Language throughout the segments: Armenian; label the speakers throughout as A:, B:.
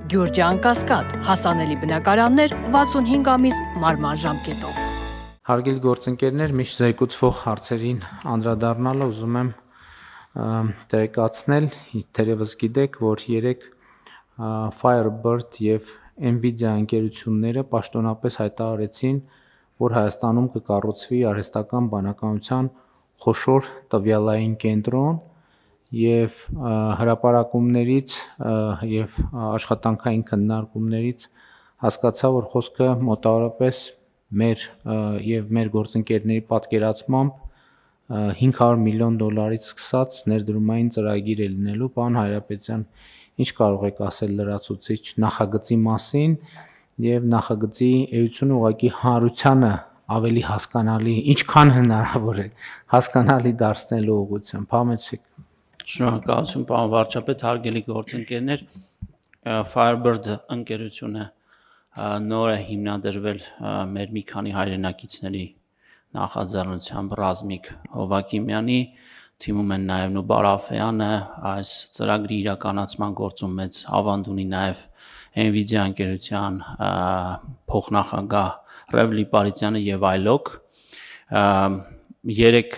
A: Գյուրջան Կասկադ, հասանելի բնակարաններ 65 ամիս մարման ժամկետով։
B: Հարգելի գործընկերներ, միշտ զեկուցվող հարցերին անդրադառնալը ուզում եմ տեղեկացնել, թերևս գիտեք, որ երեք Firebird եւ Nvidia ընկերությունները պաշտոնապես հայտարարեցին, որ Հայաստանում կկառուցվի արհեստական բանականության խոշոր տվյալային կենտրոն եւ հրապարակումներից եւ աշխատանքային քննարկումներից հասկացա, որ խոսքը մոտավորապես մեր գործընկերների պատկերացմամբ $500 միլիոն սկսած ներդրումային ծրագիր է լինելու։ Պարոն Հայրապետյան, ինչ կարող եք ասել լրացուցիչ նախագծի մասին եւ նախագծի էությունը ուղղակի հանրությանը ավելի հասկանալի, ինչքան հնարավոր է հասկանալի դարձնելու ուղղությամբ, համեցեք։
C: Շնորհակալություն, պարոն վարչապետ, հարգելի գործընկերներ, Firebird ընկերությունը նոր է հիմնադրվել մեր մի քանի հայրենակիցների նախաձեռնությամբ Ռազմիկ Հովակիմյանի, թիմում են նաև Նուբար Աֆեյանը, այս ծրագրի իրականացման գործում մեծ ավանդ ունի նաև Nvidia ընկերության փոխնախագահ Ռևլի Պարիսյանը եւ այլոք։ Երեք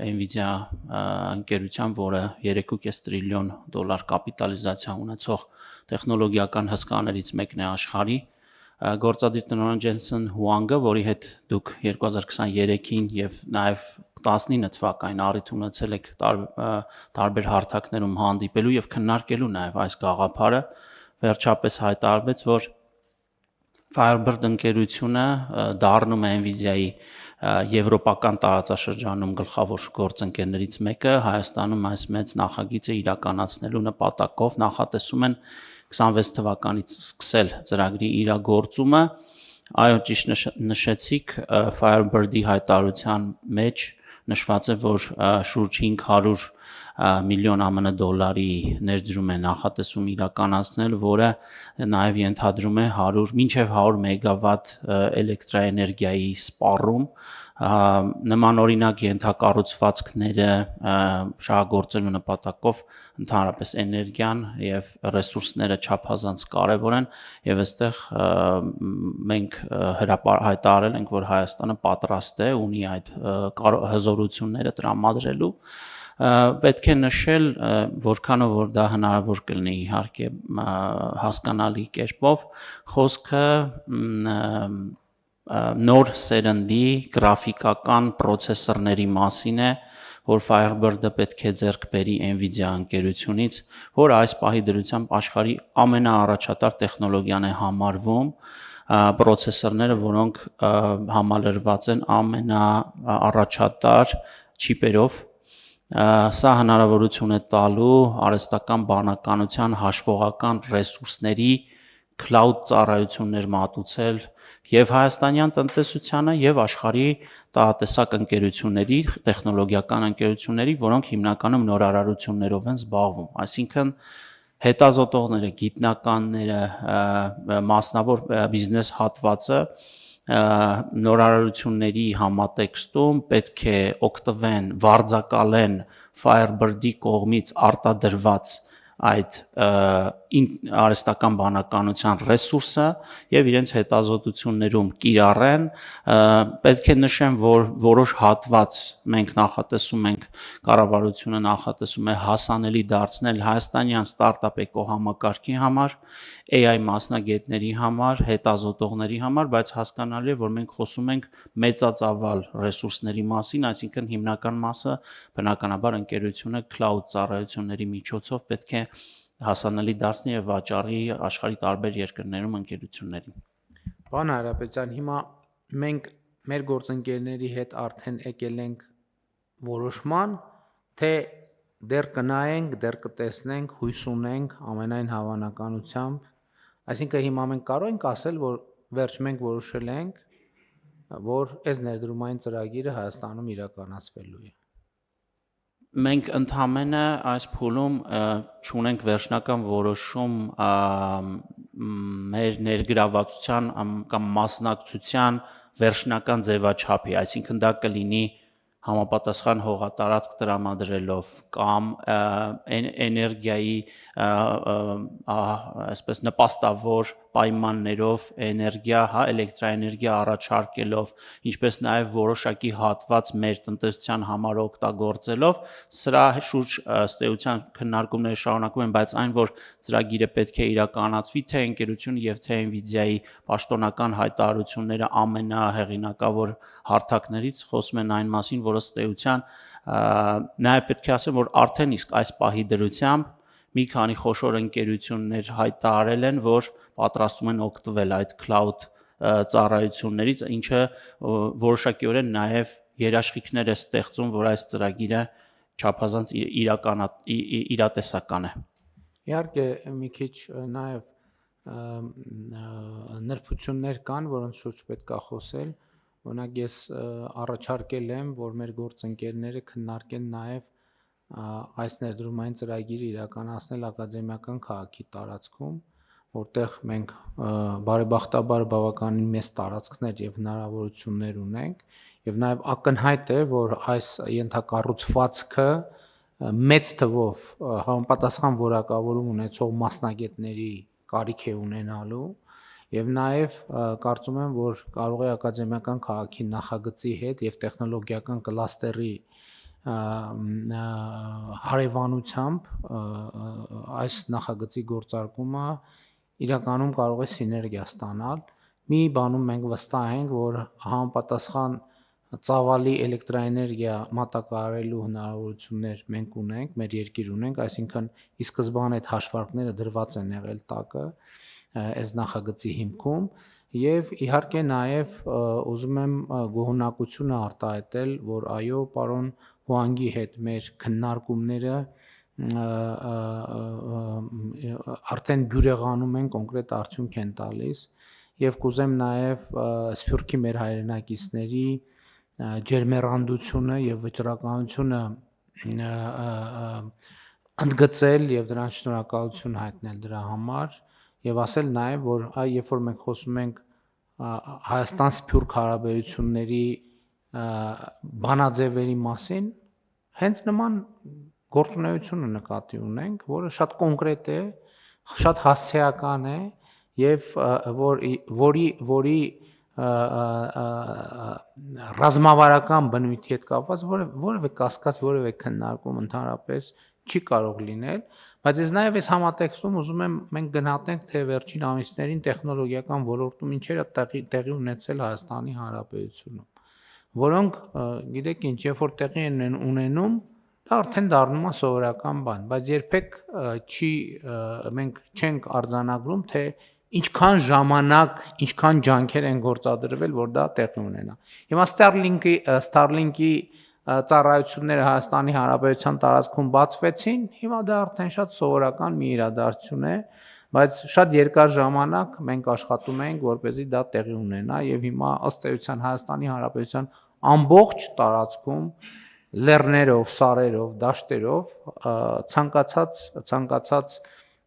C: Nvidia ընկերության, որը $3.5 տրիլիոն կապիտալիզացիա ունեցող տեխնոլոգիական հսկաներից մեկն է աշխարհի, գործադիր տնօրեն Ջենսեն Հուանգը, որի հետ դուք 2023-ին եւ նաեւ 19 թվականին առիթ ունեցել եք տարբեր հարթակներում հանդիպելու եւ քննարկելու նաեւ այս գաղափարը, վերջապես հայտարարվեց, որ Firebird ընկերությունը դառնում է Nvidia-ի եվրոպական տարածաշրջանում գլխավոր գործընկերներից մեկը, Հայաստանում այս մեծ նախագիծը իրականացնելու նպատակով նախատեսում են 26 թվականից սկսել ծրագրի իրագործումը։ Այո, ճիշտ նշեցիք, Firebird-ի հայտարարության մեջ նշված է, որ շուրջ $500 միլիոն ԱՄՆ ներդրում է նախատեսում իրականացնել, որը նաև ենթադրում է մինչև 100 մեգավատ էլեկտրաէներգիայի սպառում։ Նմանօրինակ ենթակառուցվածքները շահագործելու նպատակով ընդհանրապես էներգիան եւ ռեսուրսները չափազանց կարեւոր են եւ այստեղ մենք հայտարարել ենք, որ Հայաստանը պատրաստ է ունի այդ հզորությունները տրամադրելու։ Պետք է նշել, որքանով որ դա հնարավոր կլինի իհարկե հասկանալի կերպով, խոսքը նոր սերնդի գրաֆիկական պրոցեսորների մասին է, որ Firebird-ը պետք է ձեռք բերի Nvidia ընկերությունից, որ այս պահի դրությամբ աշխարհի ամենաառաջատար տեխնոլոգիան է համարվում, պրոցեսորները, որոնք համալրված են ամենաառաջատար չիպերով, սա հնարավորություն է տալու արհեստական բանականության հաշվողական ռեսուրսների cloud ծառայություններ մատուցել եւ հայաստանյան տնտեսությանը եւ աշխարհի տարատեսակ ընկերությունների, տեխնոլոգիական ընկերությունների, որոնք հիմնականում նորարարություններով են զբաղվում, այսինքն հետազոտողները, գիտնականները, մասնավոր բիզնես հատվածը նորարարությունների համատեքստում պետք է օգտվեն, վարձակալեն Firebird-ի կողմից արտադրված այդ արհեստական բանականության ռեսուրսը եւ իրենց հետազոտություններում կիրառեն։ Պետք է նշեմ, որ որոշ հատված մենք նախատեսում ենք, կառավարությունը նախատեսում է հասանելի դարձնել հայաստանյան ստարտափ էկոհամակարգի համար, AI մասնագետների համար, հետազոտողների համար, բայց հասկանալի է, որ մենք խոսում ենք մեծածավալ ռեսուրսների մասին, այսինքն հիմնական մասը բնականաբար ընկերությունը cloud ծառայությունների միջոցով պետք է հասանելի դարձնի եւ վաճառի աշխարհի տարբեր երկրներում ընկերություններին։
B: Պարոն Հայրապետյան, հիմա մենք մեր գործընկերների հետ արդեն եկել ենք որոշման, թե դեռ կնայենք, դեռ կտեսնենք, հույս ունենք ամենայն հավանականությամբ, այսինքն հիմա մենք կարող ենք ասել, որ վերջ մենք որոշել ենք, որ այս ներդրումային ծրագիրը Հայաստանում իրականացվելու է։
C: Մենք ընդհանրապես այս փուլում չունենք վերջնական որոշում մեր ներգրավվածության կամ մասնակցության վերջնական ձևաչափի, այսինքն դա կլինի համապատասխան հողատարածք տրամադրելով կամ էներգիայի այսպես նպաստավոր պայմաններով էներգիա, էլեկտրաէներգիա առաջարկելով, ինչպես նաև որոշակի հատված մեր տնտեսության համար օգտագործելով, սրա շուրջ ըստ էության քննարկումները շարունակվում են, բայց այն որ ծրագիրը պետք է իրականացվի, թե ընկերությունը եւ թե Nvidia-ի պաշտոնական հայտարարությունները ամենահեղինակավոր հարթակներից խոսում են այն մասին, որ ըստ էության նաև պետք է ասեմ, որ արդեն իսկ այս պահի դրությամբ մի քանի խոշոր ընկերություններ հայտարարել են, որ պատրաստվում են օգտվել այդ cloud ծառայություններից, ինչը որոշակիորեն նաև երաշխիքներ է ստեղծում, որ այս ծրագիրը չափազանց իրատեսական է։
B: Իհարկե մի քիչ նաև նրբություններ կան, որոնց շուրջ պետք է խոսել, օրինակ ես առաջարկել եմ, որ մեր գործընկերները քննարկեն նաև այս ներդրումային ծրագիրը իրականացնել ակադեմիական քաղաքի տարածքում, որտեղ մենք բարեբախտաբար բավականին մեծ տարածքներ եւ հնարավորություններ ունենք եւ նաեւ ակնհայտ է, որ այս ենթակառուցվածքը մեծ թվով համապատասխան որակավորում ունեցող մասնագետների կարիք է ունենալու եւ նաեւ կարծում եմ, որ կարող է ակադեմիական քաղաքի նախագծի հետ եւ տեխնոլոգիական կլաստերի հարևանությամբ այս նախագծի գործարկումը իրականում կարող է սիներգիա ստանալ։ Մի բանում մենք վստահ ենք, որ համապատասխան ծավալի էլեկտրաէներգիա մատակարարելու հնարավորություններ մենք ունենք, մեր երկիր ունենք, այսինքն ի սկզբանե այդ հաշվարկները դրված են եղել տակը այս նախագծի հիմքում եւ իհարկե նաեւ ուզում եմ գոհունակությունը արտահայտել, որ այո, պարոն Հուանգի հետ մեր քննարկումները արդեն բյուրեղանում են, կոնկրետ արդյունք են տալիս եւ կուզեմ նաեւ Սփյուռքի մեր հայրենակիցների ջերմեռանդությունը եւ վճռականությունը ընդգծել եւ դրանց շնորհակալություն հայտնել դրա համար եւ ասել նաեւ, որ երբ որ մենք խոսում ենք Հայաստան-Սփյուռք հարաբերությունների բանաձևերի մասին, հենց նման գործունեությունը նկատի ունենք, որը շատ կոնկրետ է, շատ հասցեական է եւ որի ռազմավարական բնույթի հետ կապված որևէ կասկած, որևէ քննարկում ընդհանրապես չի կարող լինել, բայց ես նաև այս համատեքստում ուզում եմ մենք գնահատենք, թե վերջին ամիսներին տեխնոլոգիական ոլորտում ինչեր է տեղի ունեցել Հայաստանի Հանրապետությունում, որոնք գիտեք ինչ, երբ որ տեղի են ունենում, դա արդեն դառնում է սովորական բան, բայց երբեք մենք չենք արձանագրում, թե ինչքան ժամանակ, ինչքան ջանքեր են գործադրվել, որ դա տեղի ունենա։ Հիմա Starlink-ի ծառայությունները Հայաստանի Հանրապետության տարածքում բացվեցին, հիմա դա արդեն շատ սովորական մի իրադարձություն է, բայց շատ երկար ժամանակ մենք աշխատում ենք, որպեսզի դա տեղի ունենա եւ հիմա ըստ էության Հայաստանի Հանրապետության ամբողջ տարածքում լեռներով, սարերով, դաշտերով ցանկացած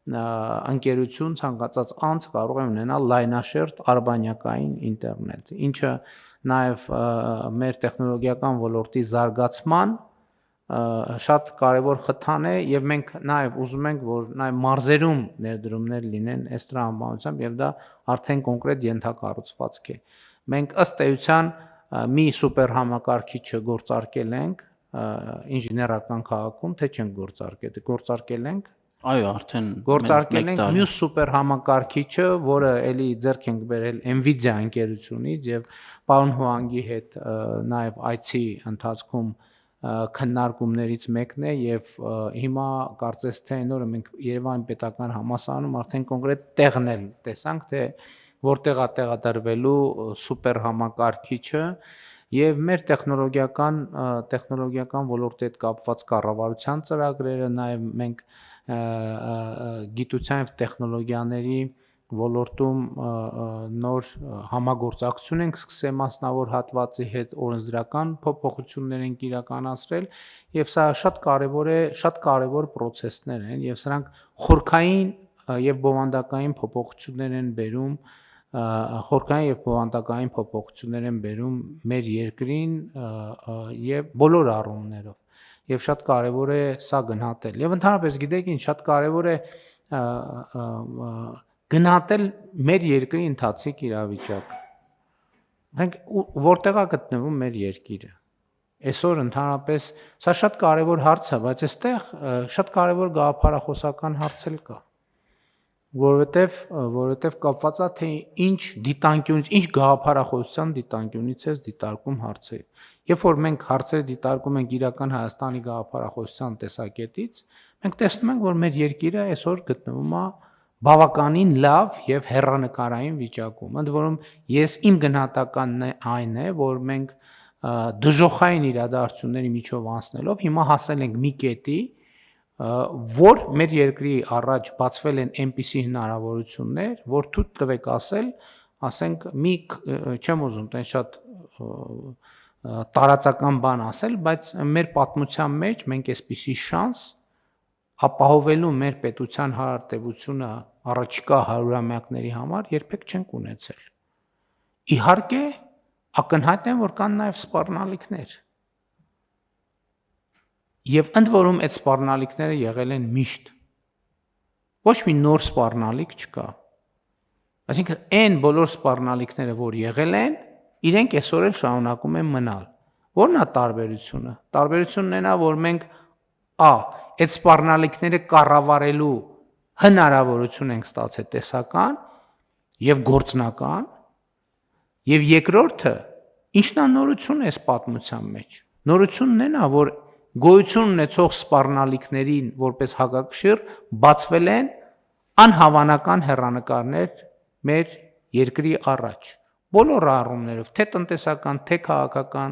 B: ընկերություն, ցանկացած անձ կարող է ունենալ լայնաշերտ արբանյակային ինտերնետ, ինչը նաև մեր տեխնոլոգիական ոլորտի զարգացման շատ կարևոր խթան է եւ մենք նաև ուզում ենք, որ նաև մարզերում ներդրումներ լինեն այս տրամաբանությամբ եւ դա արդեն կոնկրետ ենթակառուցվածք է։ Մենք ըստ էության մի սուպեր համակարգիչը գործարկել ենք ինժեներական քաղաքում, թե չենք գործարկել ենք
C: Այո, արդեն
B: գործարկել ենք մյուս սուպեր համակարգիչը, որը էլի ձեռք ենք բերել Nvidia ընկերությունից եւ պարոն Հուանգի հետ նաեւ IT ընթացքում քննարկումներից մեկն է եւ հիմա կարծես թե այն օրը մենք Երևանի պետական համալսարանում արդեն կոնկրետ տեղն էլ տեսանք, թե որտեղ է տեղադրվելու սուպեր համակարգիչը եւ մեր տեխնոլոգիական ոլորտի հետ կապված կառավարության ծրագրերը նաեւ մենք գիտության եւ տեխնոլոգիաների ոլորտում նոր համագործակցություն ենք սկսել մասնավոր հատվածի հետ օրենսդրական փոփոխություններ ենք իրականացրել եւ սա շատ կարեւոր process-ներ են եւ սրանք խորքային եւ բովանդակային փոփոխություններ են բերում խորքային եւ բովանդակային փոփոխություններ են բերում մեր երկրին եւ բոլոր առումներով եւ շատ կարեւոր է սա գնահատել եւ ընդհանրապես գիտեք ինչ շատ կարեւոր է գնահատել մեր երկրի ընթացիկ իրավիճակը մենք որտեղ է գտնվում մեր երկիրը այսօր ընդհանրապես սա շատ կարեւոր հարց է բայց այստեղ շատ կարեւոր գաղափարախոսական հարց էլ կա որովհետև կապված է թե ինչ դիտանկյունից, ինչ գաղափարախոսության դիտանկյունից է դիտարկում հարցը։ Երբ որ մենք հարցերը դիտարկում ենք իրական Հայաստանի գաղափարախոսության տեսակետից, մենք տեսնում ենք, որ մեր երկիրը այսօր գտնվում է բավականին լավ եւ հեռանկարային վիճակում։ Ընդ որում ես իմ գնահատականն այն է, որ մենք դժոխային իրադարձությունների միջով անցնելով հիմա հասել ենք մի կետի, որ մեր երկրի առաջ բացվել են այնպիսի հնարավորություններ, որ թույլ տվեք ասենք մի չեմ ուզում տեն շատ տարածական բան ասել, բայց մեր պատմության մեջ մենք այսպիսի շանս ապահովելու մեր պետության հարարտևությունը առաջիկա հարյուրամյակների համար երբեք չենք ունեցել։ Իհարկե, ակնհայտ է, որ կան նաև սպառնալիքներ։ Եվ ընդ որում այդ սպառնալիքները եղել են միշտ։ Ոչ մի նոր սպառնալիք չկա։ Այսինքն այն բոլոր սպառնալիքները, որ եղել են, իրենք այսօր էլ շարունակում են մնալ։ Որն է տարբերությունը։ Տարբերությունն այն է, որ մենք այդ սպառնալիքները կառավարելու հնարավորություն ենք ստացել տեսական եւ գործնական, եւ երկրորդը, ինչն է նորությունը այս պատմության մեջ։ Նորությունն այն է, որ գոյություն ունեցող սպառնալիքներին որպես հակակշիռ բացվել են անհավանական հեռանկարներ մեր երկրի առաջ բոլոր առումներով թե տնտեսական թե քաղաքական